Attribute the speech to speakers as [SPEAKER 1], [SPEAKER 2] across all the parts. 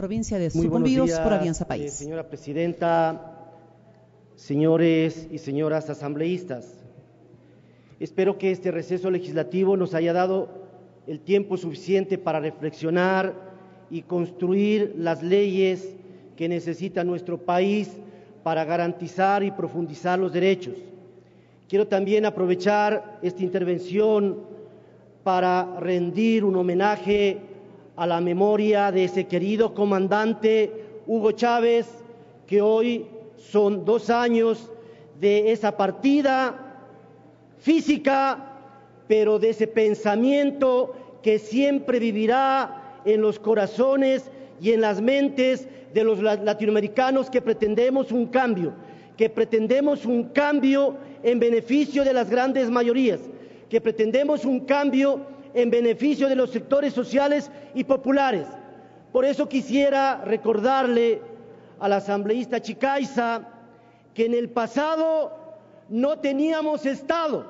[SPEAKER 1] Provincia de
[SPEAKER 2] Muy buenos
[SPEAKER 1] Sucumbíos
[SPEAKER 2] días,
[SPEAKER 1] por Alianza País.
[SPEAKER 2] Señora Presidenta, señores y señoras asambleístas. Espero que este receso legislativo nos haya dado el tiempo suficiente para reflexionar y construir las leyes que necesita nuestro país para garantizar y profundizar los derechos. Quiero también aprovechar esta intervención para rendir un homenaje a la memoria de ese querido comandante Hugo Chávez, que hoy son 2 años de esa partida física, pero de ese pensamiento que siempre vivirá en los corazones y en las mentes de los latinoamericanos que pretendemos un cambio en beneficio de las grandes mayorías, que pretendemos un cambio en beneficio de los sectores sociales y populares. Por eso quisiera recordarle al asambleísta Chicaiza que en el pasado no teníamos Estado.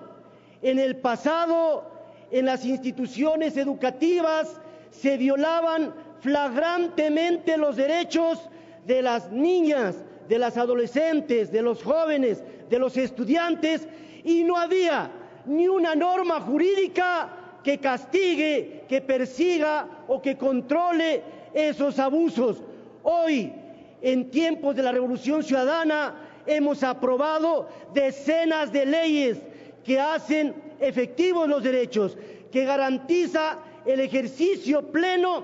[SPEAKER 2] En el pasado, en las instituciones educativas se violaban flagrantemente los derechos de las niñas, de las adolescentes, de los jóvenes, de los estudiantes, y no había ni una norma jurídica que castigue, que persiga o que controle esos abusos. Hoy, en tiempos de la Revolución Ciudadana, hemos aprobado decenas de leyes que hacen efectivos los derechos, que garantiza el ejercicio pleno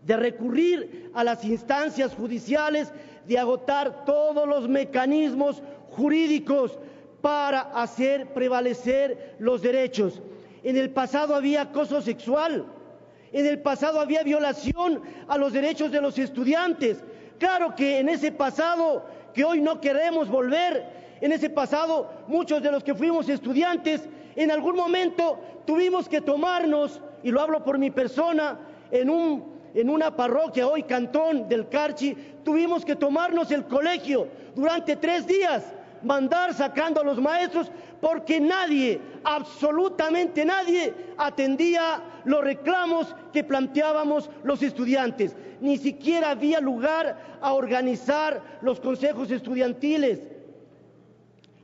[SPEAKER 2] de recurrir a las instancias judiciales, de agotar todos los mecanismos jurídicos para hacer prevalecer los derechos. En el pasado había acoso sexual, en el pasado había violación a los derechos de los estudiantes. Claro que en ese pasado que hoy no queremos volver, en ese pasado muchos de los que fuimos estudiantes en algún momento tuvimos que tomarnos, y lo hablo por mi persona, en una parroquia, hoy Cantón del Carchi, tuvimos que tomarnos el colegio durante 3 días, mandar sacando a los maestros, porque nadie, absolutamente nadie, atendía los reclamos que planteábamos los estudiantes. Ni siquiera había lugar a organizar los consejos estudiantiles.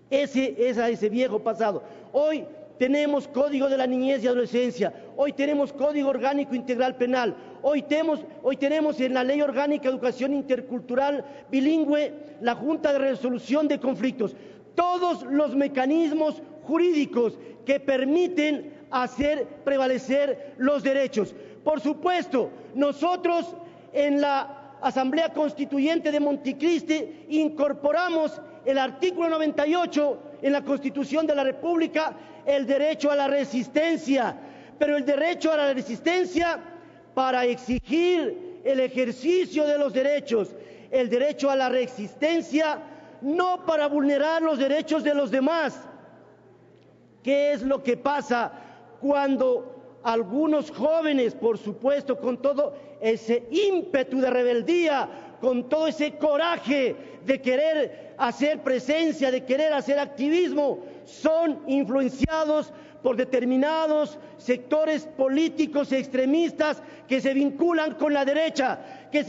[SPEAKER 2] Ese es ese viejo pasado. Hoy tenemos Código de la Niñez y Adolescencia, hoy tenemos Código Orgánico Integral Penal, hoy tenemos en la Ley Orgánica de Educación Intercultural Bilingüe la Junta de Resolución de Conflictos. Todos los mecanismos jurídicos que permiten hacer prevalecer los derechos. Por supuesto, nosotros en la Asamblea Constituyente de Montecristi incorporamos el artículo 98 en la Constitución de la República, el derecho a la resistencia, pero el derecho a la resistencia para exigir el ejercicio de los derechos, el derecho a la resistencia no para vulnerar los derechos de los demás. ¿Qué es lo que pasa cuando algunos jóvenes, por supuesto, con todo ese ímpetu de rebeldía, con todo ese coraje de querer hacer presencia, de querer hacer activismo, son influenciados por determinados sectores políticos extremistas que se vinculan con la derecha, que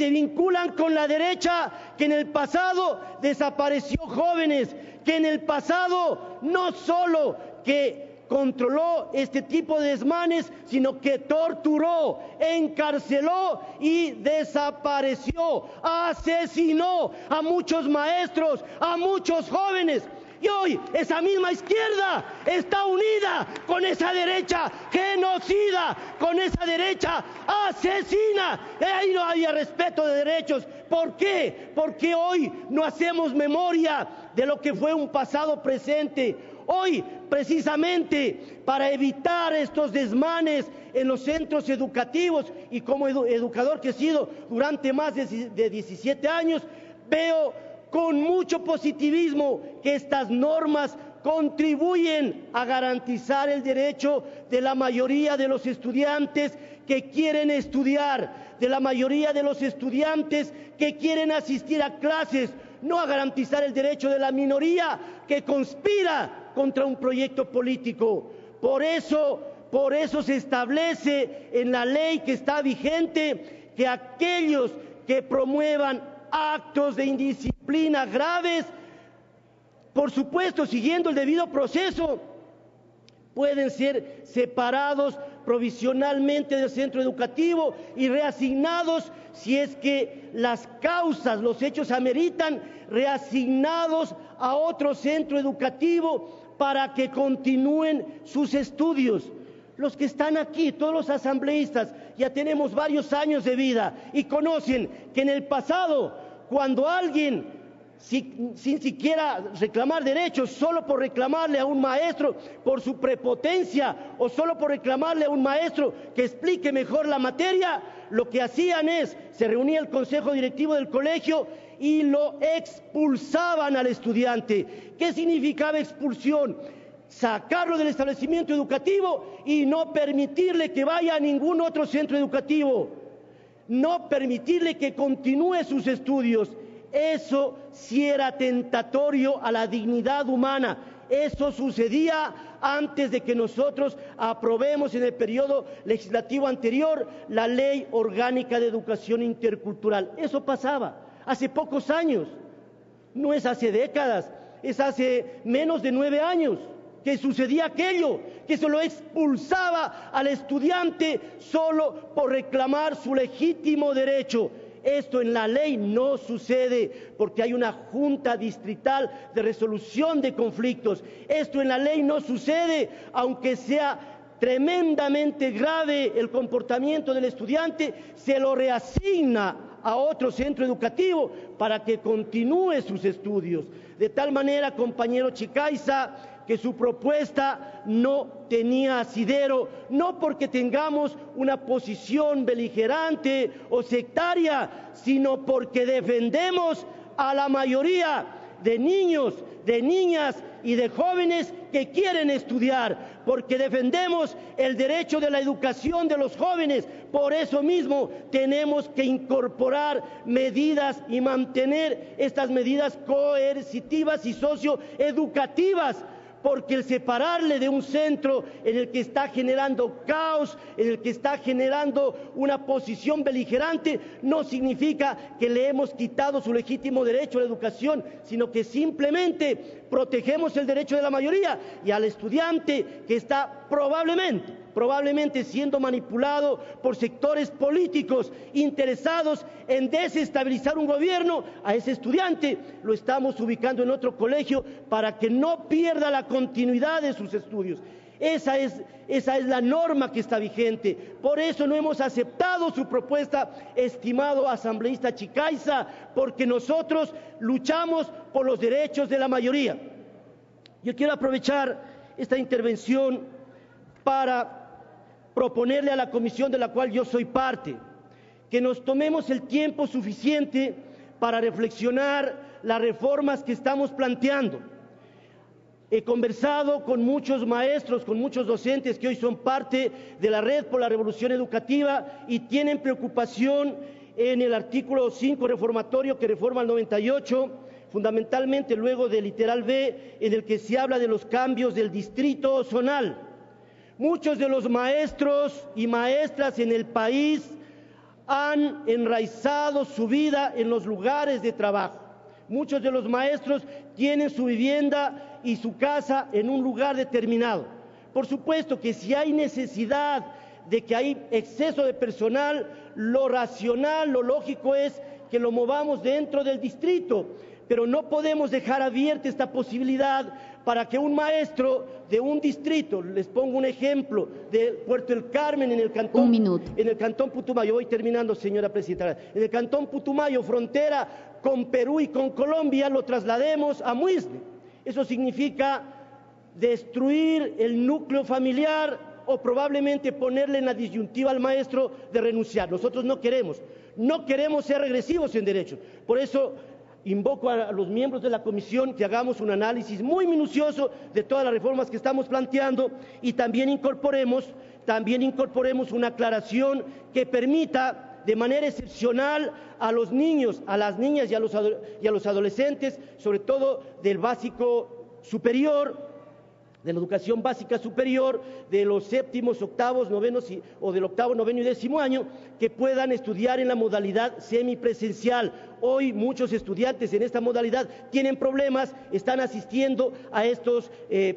[SPEAKER 2] en el pasado desapareció jóvenes, que en el pasado no solo que controló este tipo de desmanes, sino que torturó, encarceló y desapareció, asesinó a muchos maestros, a muchos jóvenes. Y hoy esa misma izquierda está unida con esa derecha genocida, con esa derecha asesina. Ahí no había respeto de derechos. ¿Por qué? Porque hoy no hacemos memoria de lo que fue un pasado presente. Hoy, precisamente, para evitar estos desmanes en los centros educativos, y como educador que he sido durante más de 17 años, veo con mucho positivismo que estas normas contribuyen a garantizar el derecho de la mayoría de los estudiantes que quieren estudiar, de la mayoría de los estudiantes que quieren asistir a clases, no a garantizar el derecho de la minoría que conspira contra un proyecto político. Por eso se establece en la ley que está vigente que aquellos que promuevan actos de indisciplina graves, por supuesto siguiendo el debido proceso, pueden ser separados provisionalmente del centro educativo y reasignados, si es que las causas, los hechos ameritan, reasignados a otro centro educativo para que continúen sus estudios. Los que están aquí, todos los asambleístas, ya tenemos varios años de vida y conocen que en el pasado, cuando alguien sin siquiera reclamar derechos, solo por reclamarle a un maestro por su prepotencia o solo por reclamarle a un maestro que explique mejor la materia, lo que hacían es, se reunía el consejo directivo del colegio y lo expulsaban al estudiante. ¿Qué significaba expulsión? Sacarlo del establecimiento educativo y no permitirle que vaya a ningún otro centro educativo, no permitirle que continúe sus estudios. Eso sí era tentatorio a la dignidad humana. Eso sucedía antes de que nosotros aprobemos en el periodo legislativo anterior la Ley Orgánica de Educación Intercultural. Eso pasaba hace pocos años, no es hace décadas, es hace menos de 9 años que sucedía aquello, que se lo expulsaba al estudiante solo por reclamar su legítimo derecho. Esto en la ley no sucede porque hay una junta distrital de resolución de conflictos. Esto en la ley no sucede, aunque sea tremendamente grave el comportamiento del estudiante, se lo reasigna a otro centro educativo para que continúe sus estudios. De tal manera, compañero Chicaiza, que su propuesta no tenía asidero, no porque tengamos una posición beligerante o sectaria, sino porque defendemos a la mayoría de niños, de niñas y de jóvenes que quieren estudiar, porque defendemos el derecho de la educación de los jóvenes. Por eso mismo tenemos que incorporar medidas y mantener estas medidas coercitivas y socioeducativas, porque el separarle de un centro en el que está generando caos, en el que está generando una posición beligerante, no significa que le hemos quitado su legítimo derecho a la educación, sino que simplemente protegemos el derecho de la mayoría y al estudiante que está probablemente siendo manipulado por sectores políticos interesados en desestabilizar un gobierno. A ese estudiante lo estamos ubicando en otro colegio para que no pierda la continuidad de sus estudios. Esa es la norma que está vigente. Por eso no hemos aceptado su propuesta, estimado asambleísta Chicaiza, porque nosotros luchamos por los derechos de la mayoría. Yo quiero aprovechar esta intervención para proponerle a la comisión de la cual yo soy parte, que nos tomemos el tiempo suficiente para reflexionar las reformas que estamos planteando. He conversado con muchos maestros, con muchos docentes que hoy son parte de la Red por la Revolución Educativa y tienen preocupación en el artículo 5 reformatorio que reforma el 98, fundamentalmente luego del literal B, en el que se habla de los cambios del distrito zonal. Muchos de los maestros y maestras en el país han enraizado su vida en los lugares de trabajo. Muchos de los maestros tienen su vivienda y su casa en un lugar determinado. Por supuesto que si hay necesidad de que hay exceso de personal, lo racional, lo lógico es que lo movamos dentro del distrito, pero no podemos dejar abierta esta posibilidad para que un maestro de un distrito, les pongo un ejemplo, de Puerto El Carmen en el cantón Putumayo, voy terminando, señora presidenta, en el cantón Putumayo, frontera con Perú y con Colombia, lo traslademos a Muisne. Eso significa destruir el núcleo familiar o probablemente ponerle en la disyuntiva al maestro de renunciar. Nosotros no queremos ser regresivos en derechos. Por eso invoco a los miembros de la comisión que hagamos un análisis muy minucioso de todas las reformas que estamos planteando y también incorporemos una aclaración que permita de manera excepcional a los niños, a las niñas y a los adolescentes, sobre todo del básico superior, de la educación básica superior, de los séptimos, octavos, novenos o del octavo, noveno y décimo año, que puedan estudiar en la modalidad semipresencial. Hoy muchos estudiantes en esta modalidad tienen problemas, están asistiendo a estos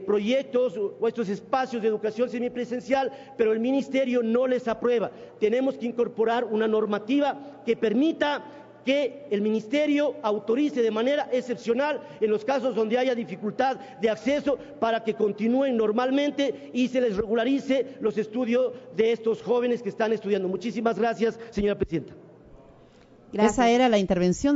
[SPEAKER 2] proyectos o estos espacios de educación semipresencial, pero el ministerio no les aprueba. Tenemos que incorporar una normativa que permita que el ministerio autorice de manera excepcional en los casos donde haya dificultad de acceso para que continúen normalmente y se les regularice los estudios de estos jóvenes que están estudiando. Muchísimas gracias, señora presidenta.
[SPEAKER 1] Gracias. Esa era la intervención